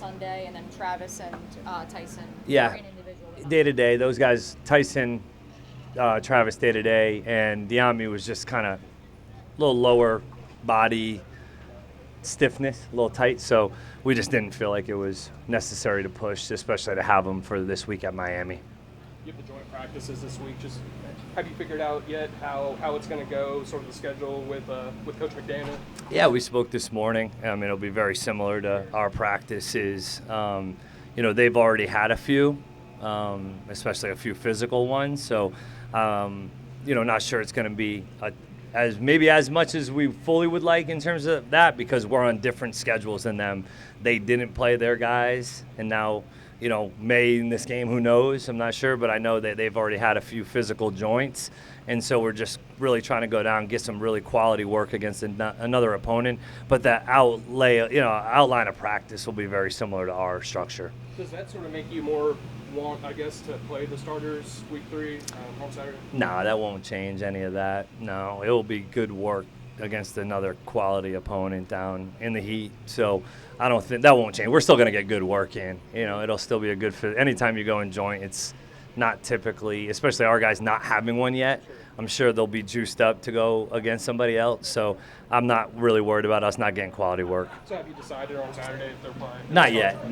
Sunday, and then Travis and Tyson. Yeah, day to day. Those guys, Tyson, Travis day to day, and Diami was just kind of a little lower body stiffness, a little tight. So we just didn't feel like it was necessary to push, especially to have him for this week at Miami. You have the joint practices this week. Just have you figured out yet how it's going to go, sort of the schedule with Coach McDaniel? Yeah, we spoke this morning. I mean, it'll be very similar to our practices. They've already had a few, especially a few physical ones. So, not sure it's going to be as much as we fully would like in terms of that, because we're on different schedules than them. They didn't play their guys, and now, May in this game, who knows? I'm not sure, but I know that they've already had a few physical joints, and so we're just really trying to go down and get some really quality work against another opponent. But that outline of practice will be very similar to our structure. Does that sort of make you more want, I guess, to play the starters week 3 on Saturday? No, that won't change any of that. No, it will be good work against another quality opponent down in the heat. So I don't think that won't change. We're still going to get good work in. It'll still be a good fit. Anytime you go in joint, it's not typically, especially our guys not having one yet. I'm sure they'll be juiced up to go against somebody else. So I'm not really worried about us not getting quality work. So have you decided on Saturday if they're playing? Not yet,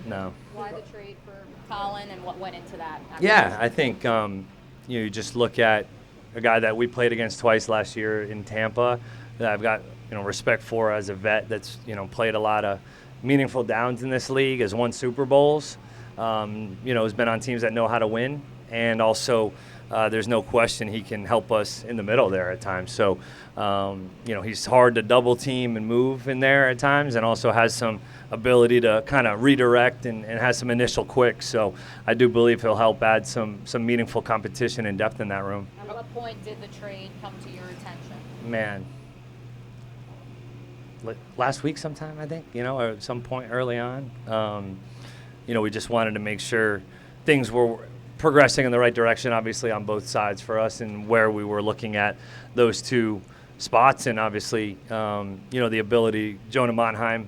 no. Why the trade for Colin, and what went into that? Yeah, I think you just look at a guy that we played against twice last year in Tampa that I've got respect for as a vet that's played a lot of meaningful downs in this league, has won Super Bowls, has been on teams that know how to win, and also there's no question he can help us in the middle there at times. So he's hard to double team and move in there at times, and also has some ability to kind of redirect and has some initial quick. So I do believe he'll help add some meaningful competition and depth in that room. At what point did the trade come to your attention? Man, last week sometime, I think, or at some point early on. We just wanted to make sure things were progressing in the right direction, obviously, on both sides for us, and where we were looking at those two spots. And obviously, the ability, Jonah Monheim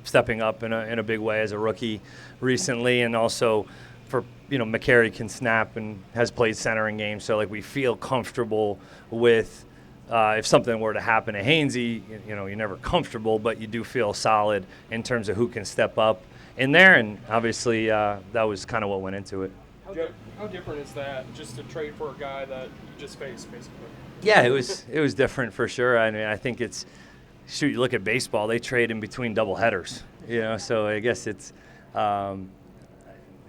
stepping up in a big way as a rookie recently, and also for, McCary can snap and has played center in games. So, we feel comfortable with if something were to happen to Hainsey, you're never comfortable, but you do feel solid in terms of who can step up in there. And obviously, that was kind of what went into it. How different is that, just to trade for a guy that you just faced, basically? Yeah, it was different for sure. I mean, I think you look at baseball, they trade in between double headers, so I guess it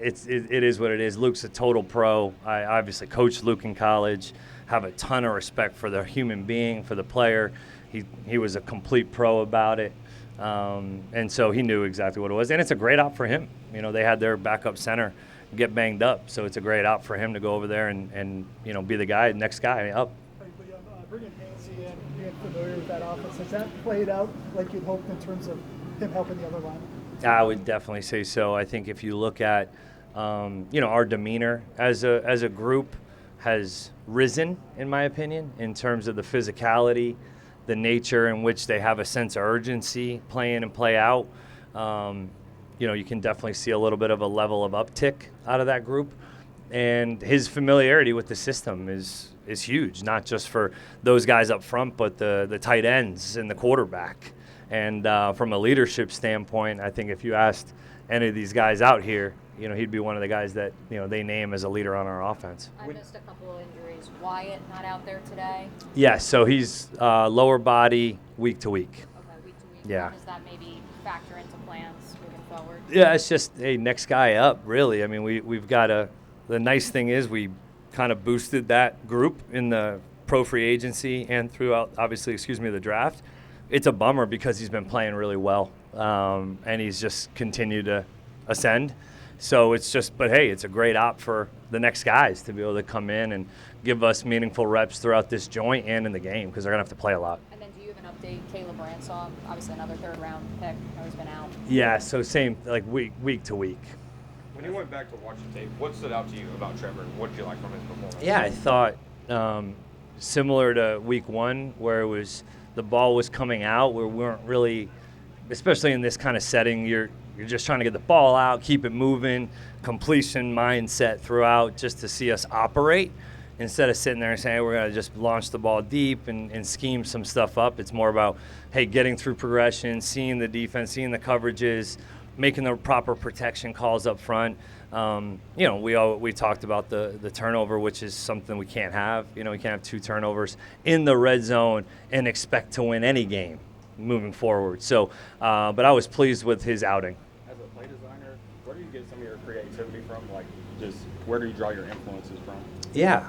is what it is. Luke's a total pro. I obviously coached Luke in college, have a ton of respect for the human being, for the player. He was a complete pro about it. And so he knew exactly what it was. And it's a great op for him. They had their backup center get banged up, so it's a great op for him to go over there and be the next guy up. Bringing Hainsey in, being familiar with that offense, has that played out like you'd hoped in terms of him helping the other line? I would definitely say so. I think if you look at our demeanor as a group has risen, in my opinion, in terms of the physicality, the nature in which they have a sense of urgency play in and play out. You can definitely see a little bit of a level of uptick out of that group. And his familiarity with the system is huge, not just for those guys up front, but the tight ends and the quarterback. And from a leadership standpoint, I think if you asked any of these guys out here, he'd be one of the guys that, they name as a leader on our offense. I missed a couple of injuries. Wyatt not out there today? Yeah, so he's lower body week to week. Okay, week to week. Yeah. Does that maybe factor into plans moving forward? Yeah, it's just, next guy up, really. I mean, we've got the nice thing is we kind of boosted that group in the pro free agency and throughout, obviously, the draft. It's a bummer because he's been playing really well, and he's just continued to ascend. So but hey, it's a great op for the next guys to be able to come in and give us meaningful reps throughout this joint and in the game, because they're going to have to play a lot. And then do you have an update? Caleb Ransaw, obviously another third-round pick, has been out. Yeah, so same, week to week. When you went back to watch the tape, what stood out to you about Trevor? What did you like from his performance? Yeah, I thought similar to week 1, where the ball was coming out, where we weren't really, especially in this kind of setting, You're just trying to get the ball out, keep it moving, completion mindset throughout, just to see us operate. Instead of sitting there and saying, hey, we're going to just launch the ball deep and scheme some stuff up. It's more about, hey, getting through progression, seeing the defense, seeing the coverages, making the proper protection calls up front. We talked about the turnover, which is something we can't have. We can't have 2 turnovers in the red zone and expect to win any game moving forward. So, but I was pleased with his outing. As a play designer, where do you get some of your creativity from? Like, just where do you draw your influences from? Yeah,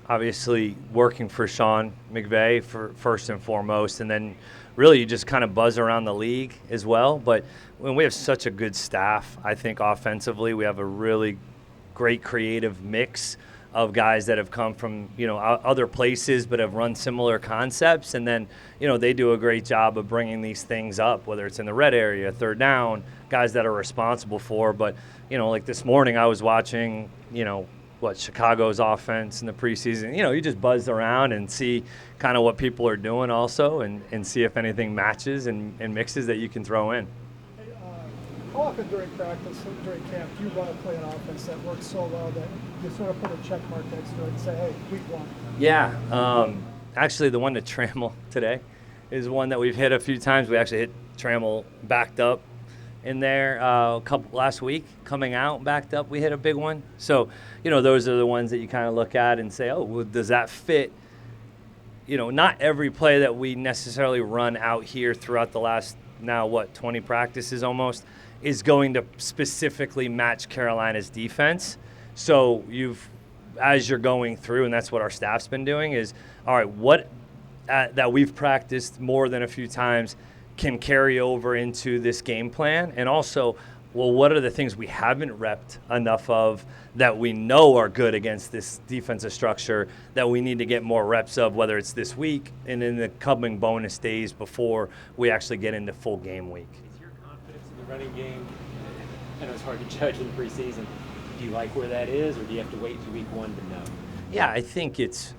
obviously working for Sean McVay for first and foremost, and then really you just kind of buzz around the league as well. But when we have such a good staff, I think offensively we have a really great creative mix of guys that have come from other places but have run similar concepts, and then they do a great job of bringing these things up, whether it's in the red area, third down, guys that are responsible for. But like this morning I was watching Chicago's offense in the preseason. You just buzz around and see kind of what people are doing also, and see if anything matches and mixes that you can throw in. Hey, how often during practice, during camp, do you run a play on offense that works so well that you sort of put a check mark next to it and say, hey, week 1? Yeah. Actually, the one to Trammell today is one that we've hit a few times. We actually hit Trammell backed up in there last week, coming out backed up. We hit a big one. So, those are the ones that you kind of look at and say, oh, well, does that fit? Not every play that we necessarily run out here throughout the last 20 practices almost is going to specifically match Carolina's defense. So as you're going through, and that's what our staff's been doing, is, all right, what that we've practiced more than a few times can carry over into this game plan? And also, well, what are the things we haven't repped enough of that we know are good against this defensive structure that we need to get more reps of, whether it's this week and in the coming bonus days before we actually get into full game week? Is your confidence in the running game, I know it's hard to judge in the preseason, do you like where that is, or do you have to wait to week 1 to know? Yeah, I think it's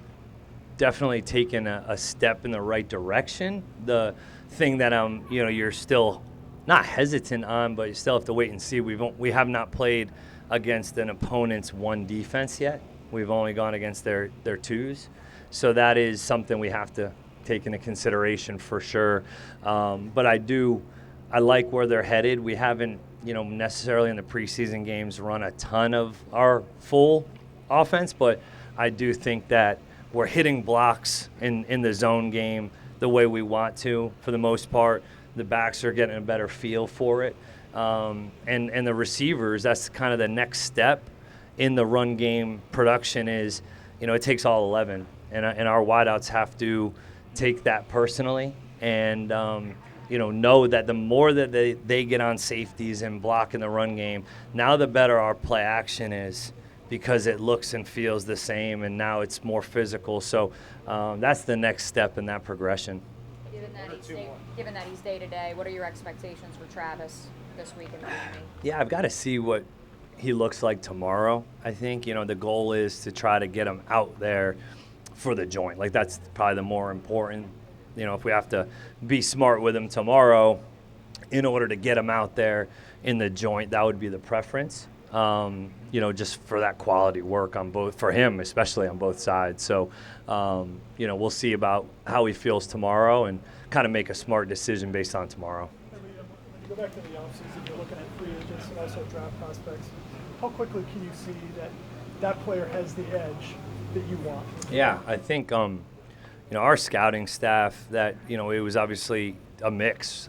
definitely taken a step in the right direction. The thing that you're still not hesitant on, but you still have to wait and see. We have not played against an opponent's 1 defense yet. We've only gone against their 2s. So that is something we have to take into consideration for sure. But I like where they're headed. We haven't, necessarily in the preseason games run a ton of our full offense, but I do think that we're hitting blocks in the zone game the way we want to for the most part. The backs are getting a better feel for it. And the receivers, that's kind of the next step in the run game production is, it takes all 11. And our wideouts have to take that personally and, know that the more that they get on safeties and block in the run game, now the better our play action is, because it looks and feels the same, and now it's more physical. So that's the next step in that progression. Given that he's day-to-day, what are your expectations for Travis this week in Miami? Yeah, I've got to see what he looks like tomorrow. I think, the goal is to try to get him out there for the joint. Like, that's probably the more important. If we have to be smart with him tomorrow in order to get him out there in the joint, that would be the preference. Just for that quality work on both, for him, especially on both sides. So, we'll see about how he feels tomorrow and kind of make a smart decision based on tomorrow. When you go back to the offseason, you're looking at free agents and also draft prospects. How quickly can you see that player has the edge that you want? Yeah, I think, our scouting staff, that, it was obviously a mix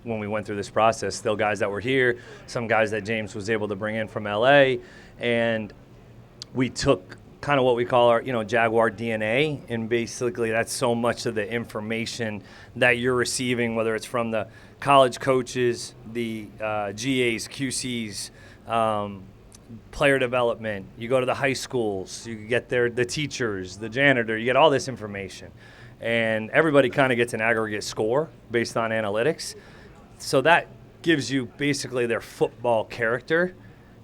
when we went through this process. Still guys that were here, some guys that James was able to bring in from LA, and we took kind of what we call our, Jaguar DNA, and basically that's so much of the information that you're receiving, whether it's from the college coaches, the GAs, QCs, player development. You go to the high schools, you get the teachers, the janitor, you get all this information. And everybody kind of gets an aggregate score based on analytics. So that gives you basically their football character.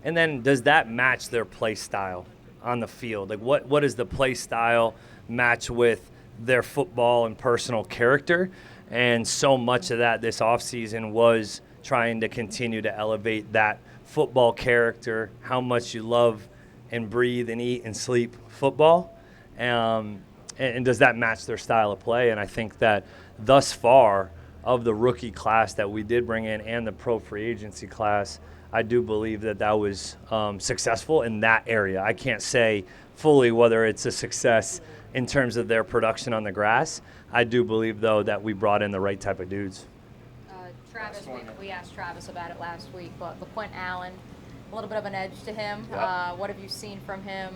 And then does that match their play style on the field? Like what is the play style match with their football and personal character? And so much of that this offseason was trying to continue to elevate that football character, how much you love and breathe and eat and sleep football, and does that match their style of play? And I think that thus far of the rookie class that we did bring in and the pro free agency class, I do believe that that was successful in that area. I can't say fully whether it's a success in terms of their production on the grass. I do believe, though, that we brought in the right type of dudes. Travis, we asked Travis about it last week, but Laquon-Allen, a little bit of an edge to him. Yeah. What have you seen from him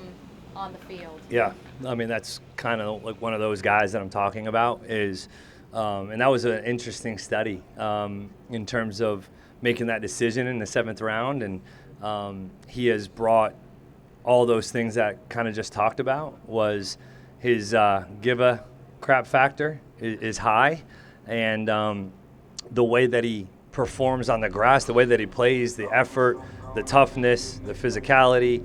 on the field? Yeah, I mean, that's kind of like one of those guys that I'm talking about is, and that was an interesting study in terms of making that decision in the 7th round. And he has brought all those things that kind of just talked about. Was his give a crap factor is high, and the way that he performs on the grass, the way that he plays, the effort, the toughness, the physicality,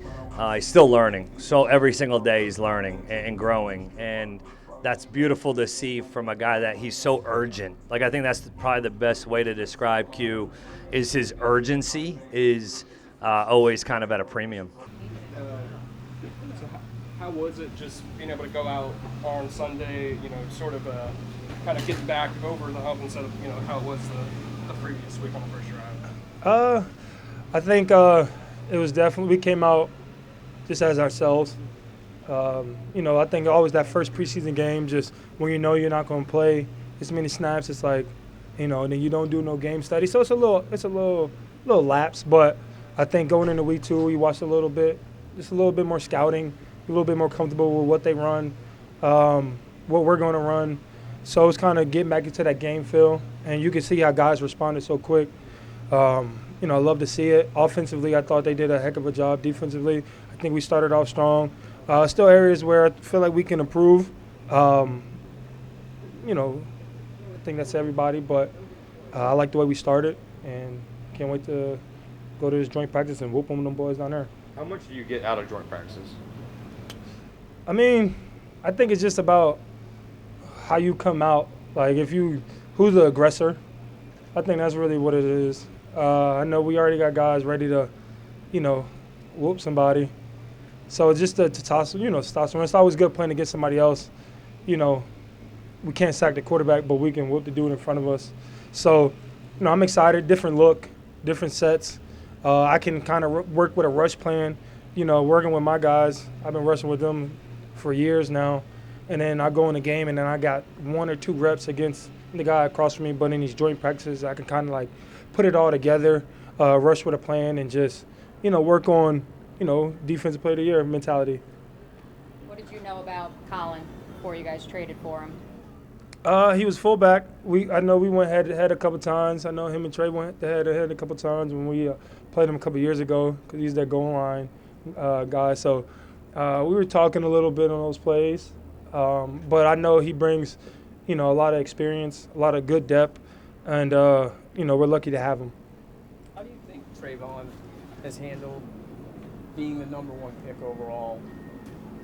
he's still learning. So every single day he's learning and growing, and that's beautiful to see from a guy that he's so urgent. Like, I think that's probably the best way to describe Q, is his urgency is always kind of at a premium. So how was it just being able to go out on Sunday, sort of kind of get back over the hump instead of, how it was the previous week on the first drive? I think it was definitely, we came out just as ourselves. I think always that first preseason game, just when you know you're not going to play as many snaps, it's like, and then you don't do no game study. So it's a little lapse, but I think going into week 2, we watched a little bit, just a little bit more scouting, a little bit more comfortable with what they run, what we're going to run. So it's kind of getting back into that game feel, and you can see how guys responded so quick. I love to see it. Offensively, I thought they did a heck of a job. Defensively, I think we started off strong. Still areas where I feel like we can improve. I think that's everybody, but I like the way we started, and can't wait to go to this joint practice and whoop them boys down there. How much do you get out of joint practices? I mean, I think it's just about how you come out. Like, who's the aggressor? I think that's really what it is. I know we already got guys ready to, whoop somebody. So just to toss, testosterone. It's always good playing against somebody else. We can't sack the quarterback, but we can whoop the dude in front of us. So, I'm excited. Different look, different sets. I can kind of work with a rush plan. Working with my guys. I've been rushing with them for years now. And then I go in the game, and then I got 1 or 2 reps against the guy across from me. But in these joint practices, I can kind of like put it all together, rush with a plan, and just, work on, defensive player of the year mentality. What did you know about Colin before you guys traded for him? He was fullback. I know we went head-to-head a couple times. I know him and Trey went head-to-head a couple times when we played him a couple years ago, because he's that goal line guy. So we were talking a little bit on those plays. But I know he brings, a lot of experience, a lot of good depth, and, we're lucky to have him. How do you think Trayvon has handled being the number 1 pick overall,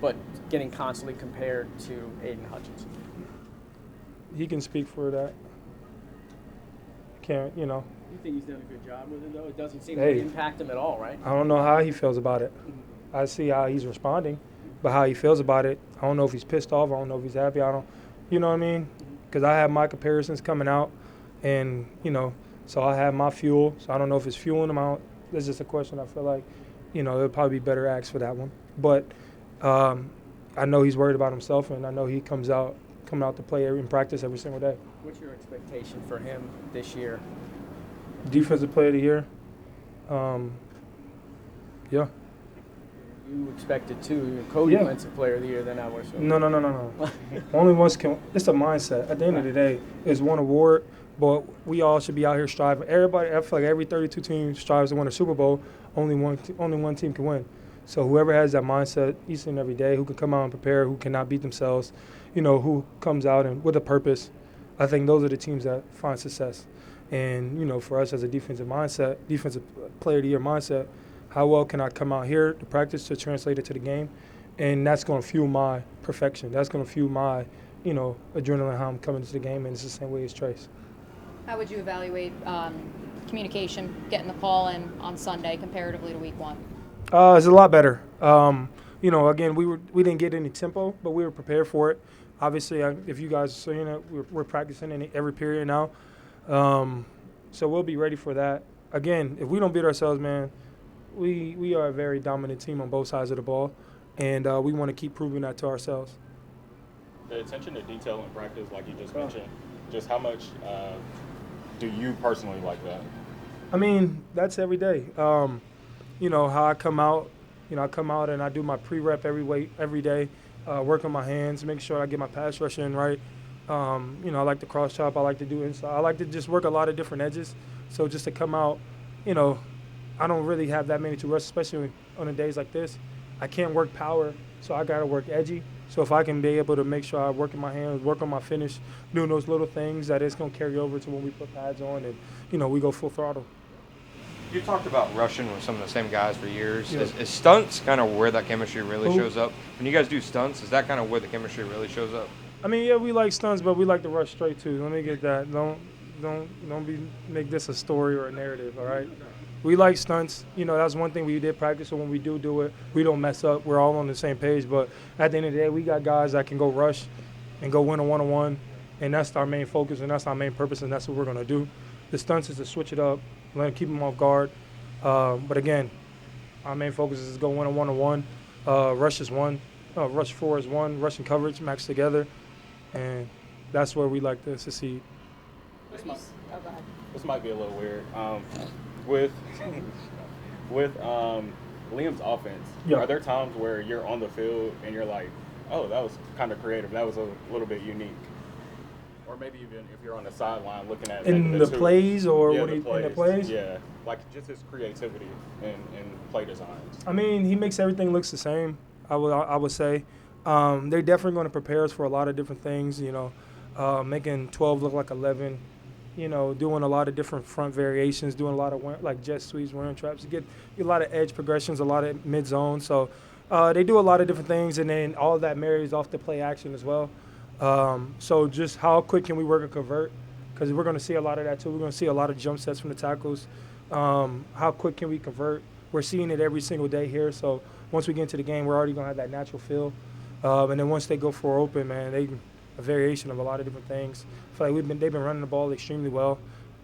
but getting constantly compared to Aiden Hutchinson? He can speak for that. Can't, You think he's done a good job with it, though? It doesn't seem Hey. to impact him at all, right? I don't know how he feels about it. I see how he's responding, but how he feels about it, I don't know if he's pissed off. I don't know if he's happy. You know what I mean? Because I have my comparisons coming out, and, so I have my fuel. So I don't know if it's fueling him out. That's just a question I feel like, it'll probably be better asked for that one. But I know he's worried about himself, and I know he comes out to play in practice every single day. What's your expectation for him this year? Defensive player of the year. Yeah. You expected 2 co-defensive player of the year, then I would assume. No. Only once can. It's a mindset. At the end of the day, it's one award, but we all should be out here striving. Everybody, I feel like every 32 team strives to win a Super Bowl. Only one team can win. So whoever has that mindset each and every day, who can come out and prepare, who cannot beat themselves, who comes out and with a purpose, I think those are the teams that find success. And, for us as a defensive player of the year mindset, how well can I come out here to practice to translate it to the game? And that's going to fuel my perfection. That's going to fuel my, adrenaline, how I'm coming to the game, and it's the same way as Trace. How would you evaluate communication, getting the call in on Sunday comparatively to week 1? It's a lot better. Again, we didn't get any tempo, but we were prepared for it. Obviously, if you guys are seeing it, we're practicing in every period now. So we'll be ready for that. Again, if we don't beat ourselves, man, we are a very dominant team on both sides of the ball, and we want to keep proving that to ourselves. The attention to detail in practice, like you just mentioned, just how much do you personally like that? I mean, that's every day. How I come out, and I do my pre-rep every day, work on my hands, make sure I get my pass rush in right. I like to cross chop. I like to do inside. I like to just work a lot of different edges. So just to come out, I don't really have that many to rush, especially on the days like this. I can't work power, so I got to work edgy. So if I can be able to make sure I work in my hands, work on my finish, doing those little things, that it's going to carry over to when we put pads on and, we go full throttle. You talked about rushing with some of the same guys for years. Yeah. Is stunts kind of where that chemistry really shows up? When you guys do stunts, is that kind of where the chemistry really shows up? I mean, yeah, we like stunts, but we like to rush straight too. Let me get that. Don't make this a story or a narrative, all right? We like stunts. That's one thing we did practice, so when we do it, we don't mess up. We're all on the same page. But at the end of the day, we got guys that can go rush and go win a one-on-one, and that's our main focus, and that's our main purpose, and that's what we're going to do. The stunts is to switch it up, keep them off guard. But again, our main focus is to go win a one-on-one. Rush is one. Rush 4 is one. Rush and coverage match together, and that's where we like to succeed. This might be a little weird. With Liam's offense, are there times where you're on the field and you're like, oh, that was kind of creative, that was a little bit unique? Or maybe even if you're on the sideline looking at in the plays or in the plays? Yeah, like just his creativity in play designs. I mean, he makes everything looks the same, I would say. They're definitely going to prepare us for a lot of different things, making 12 look like 11. Doing a lot of different front variations, doing a lot of like jet sweeps, running traps, get a lot of edge progressions, a lot of mid zone. So they do a lot of different things, and then all of that marries off the play action as well. So just how quick can we work a convert? Because we're going to see a lot of that too. We're going to see a lot of jump sets from the tackles. How quick can we convert? We're seeing it every single day here. So once we get into the game, we're already going to have that natural feel. And then once they go for open, man, a variation of a lot of different things. I feel like they've been running the ball extremely well,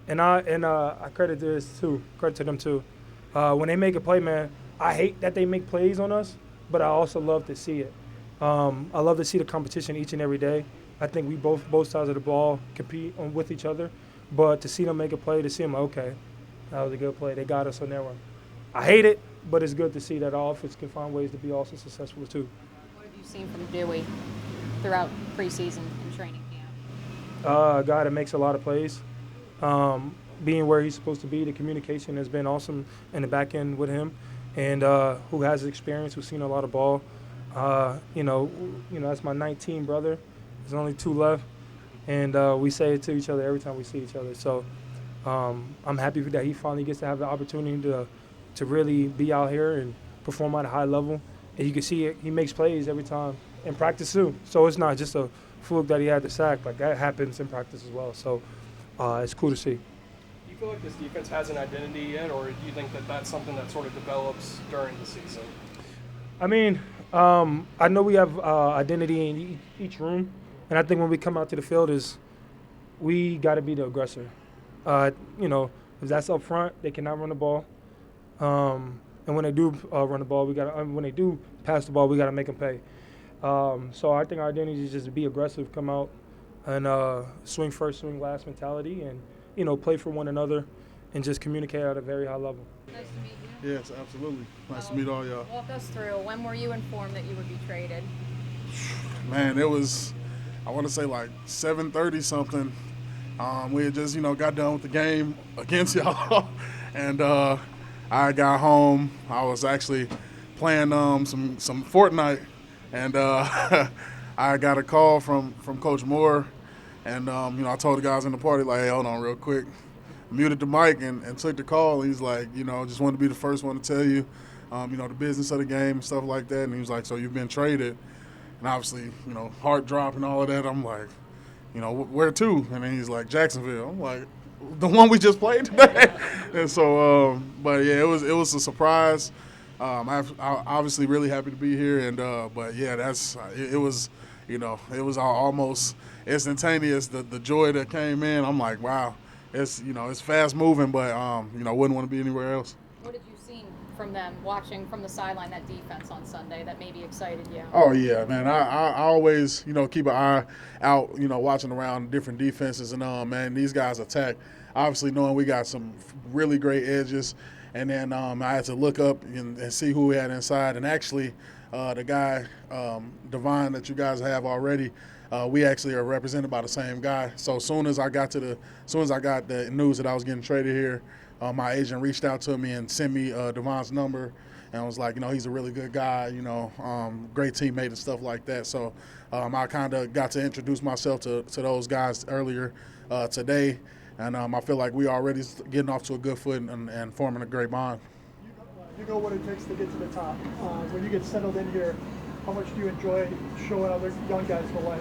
and I credit to them too. When they make a play, man, I hate that they make plays on us, but I also love to see it. I love to see the competition each and every day. I think we both sides of the ball compete with each other, but to see them make a play, to see them, okay, that was a good play. They got us on that one. I hate it, but it's good to see that our offense can find ways to be also successful too. What have you seen from Dewey throughout preseason and training camp? A guy that makes a lot of plays. Being where he's supposed to be, the communication has been awesome in the back end with him, and who has experience, who's seen a lot of ball. That's my 19 brother. There's only 2 left, and we say it to each other every time we see each other. So I'm happy that he finally gets to have the opportunity to really be out here and perform at a high level. And you can see it, he makes plays every time in practice too. So it's not just a fluke that he had the sack. Like, that happens in practice as well. So it's cool to see. Do you feel like this defense has an identity yet, or do you think that that's something that sort of develops during the season? I mean, I know we have identity in each room, and I think when we come out to the field we got to be the aggressor. If that's up front, they cannot run the ball. And when they do run the ball, when they do pass the ball, we got to make them pay. So I think our identity is just to be aggressive, come out and swing first, swing last mentality, and play for one another and just communicate at a very high level. Nice to meet you. Yes, absolutely. Nice to meet all y'all. Walk us through. When were you informed that you would be traded? Man, it was, I want to say like 7:30 something. We had just, got done with the game against y'all, and I got home. I was actually playing some Fortnite, and I got a call from Coach Moore, and I told the guys in the party, like, hey, hold on real quick. Muted the mic and took the call. And he's like, just wanted to be the first one to tell you, the business of the game and stuff like that. And he was like, so you've been traded. And obviously, heart drop and all of that. I'm like, where to? And then he's like, Jacksonville. I'm like, the one we just played today. And so, but yeah, it was a surprise. I'm obviously really happy to be here, and but yeah, it was, you know, it was almost instantaneous. The joy that came in, I'm like, wow, it's, you know, it's fast moving, but you know, wouldn't want to be anywhere else. What did you see from them watching from the sideline, that defense on Sunday that maybe excited you? Oh yeah, man. I always, you know, keep an eye out, you know, watching around different defenses, and man, these guys attack. Obviously, knowing we got some really great edges, and then I had to look up and see who we had inside, and actually, the guy Devon that you guys have already, we actually are represented by the same guy. So as soon as I got the news that I was getting traded here, my agent reached out to me and sent me Devon's number, and I was like, you know, he's a really good guy, you know, great teammate and stuff like that. So I kind of got to introduce myself to those guys earlier today, and I feel like we already getting off to a good foot and forming a great bond. You know what it takes to get to the top. When you get settled in here, how much do you enjoy showing other young guys the way?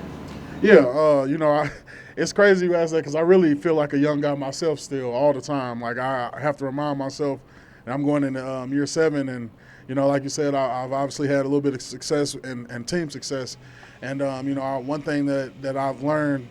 Yeah, you know, it's crazy you ask that because I really feel like a young guy myself still all the time. Like I have to remind myself that I'm going into year 7, and you know, like you said, I've obviously had a little bit of success and team success, and you know, one thing that I've learned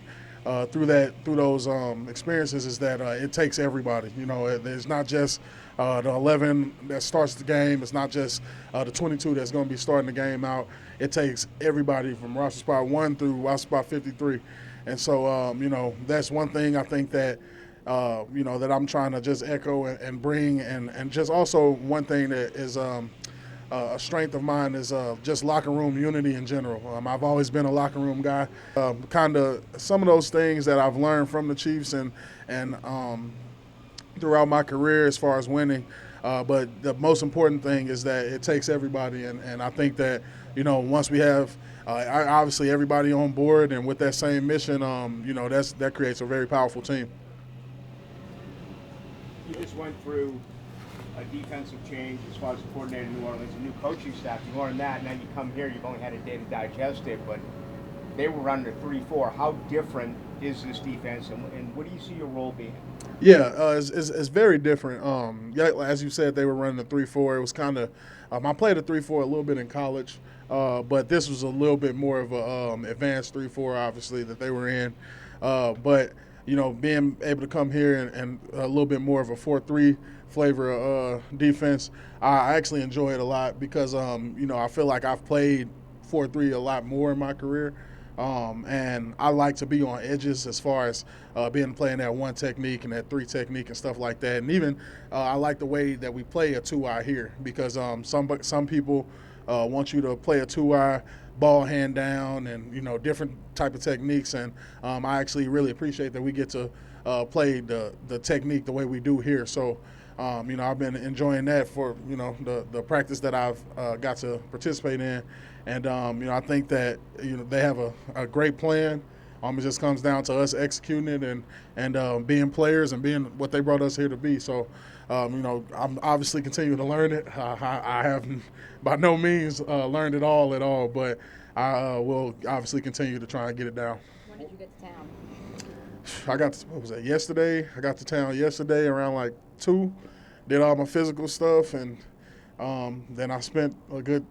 through those experiences is that it takes everybody. You know, there's not just the 11 that starts the game. It's not just the 22 that's going to be starting the game out. It takes everybody from roster spot 1 through roster spot 53. And so, you know, that's one thing I think that, you know, that I'm trying to just echo and bring. And just also one thing that is a strength of mine is just locker room unity in general. I've always been a locker room guy. Kind of some of those things that I've learned from the Chiefs and throughout my career as far as winning. But the most important thing is that it takes everybody. And I think that, you know, once we have obviously everybody on board and with that same mission, you know, that creates a very powerful team. You just went through a defensive change as far as the coordinator in New Orleans, a new coaching staff. You learned that, and then you come here, you've only had a day to digest it, but they were running a 3-4. How different is this defense, and what do you see your role being? Yeah, it's very different. Yeah, as you said, they were running a 3-4. It was kind of I played a 3-4 a little bit in college, but this was a little bit more of a advanced 3-4, obviously, that they were in. But you know, being able to come here and a little bit more of a 4-3 flavor defense, I actually enjoy it a lot because you know, I feel like I've played 4-3 a lot more in my career. And I like to be on edges as far as playing that 1 technique and that 3 technique and stuff like that. And even I like the way that we play a 2-eye here because some people want you to play a 2-eye, ball hand down, and you know, different type of techniques. And I actually really appreciate that we get to play the technique the way we do here. So you know, I've been enjoying that for, you know, the practice that I've got to participate in. And, you know, I think that, you know, they have a great plan. It just comes down to us executing it and being players and being what they brought us here to be. So, you know, I'm obviously continuing to learn it. I haven't by no means learned it all at all, but I will obviously continue to try and get it down. When did you get to town? What was that, yesterday? I got to town yesterday around like 2, did all my physical stuff, and then I spent a good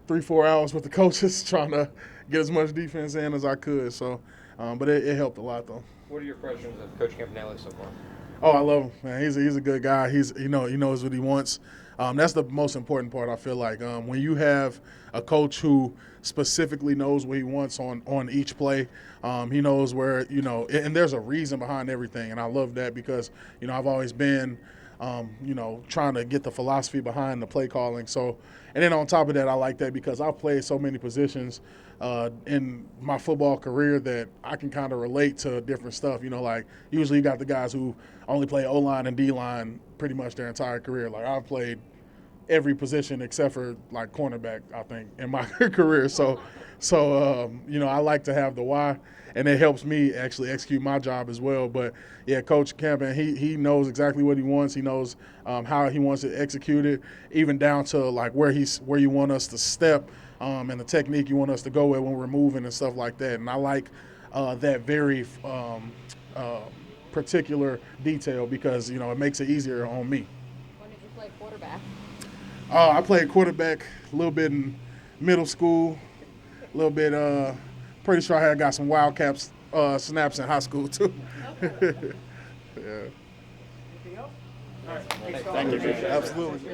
3-4 hours with the coaches trying to get as much defense in as I could. So, but it helped a lot though. What are your impressions of Coach Campanelli so far? Oh, I love him, man. He's a good guy. He knows what he wants. That's the most important part, I feel like. When you have a coach who specifically knows what he wants on each play, he knows where, you know, and there's a reason behind everything. And I love that because, you know, I've always been, you know, trying to get the philosophy behind the play calling. So, and then on top of that, I like that because I've played so many positions in my football career that I can kind of relate to different stuff. You know, like usually you got the guys who only play O-line and D-line pretty much their entire career. Like I've played every position except for like cornerback, I think, in my career. So you know, I like to have the why, and it helps me actually execute my job as well. But yeah, Coach Campan, he knows exactly what he wants. He knows how he wants to execute it, even down to like where you want us to step, and the technique you want us to go with when we're moving and stuff like that. And I like that very particular detail because, you know, it makes it easier on me. When did you play quarterback? I played quarterback a little bit in middle school, a little bit, pretty sure I got some Wildcats snaps in high school too. Yeah. Anything else? All right. Thank you. Absolutely.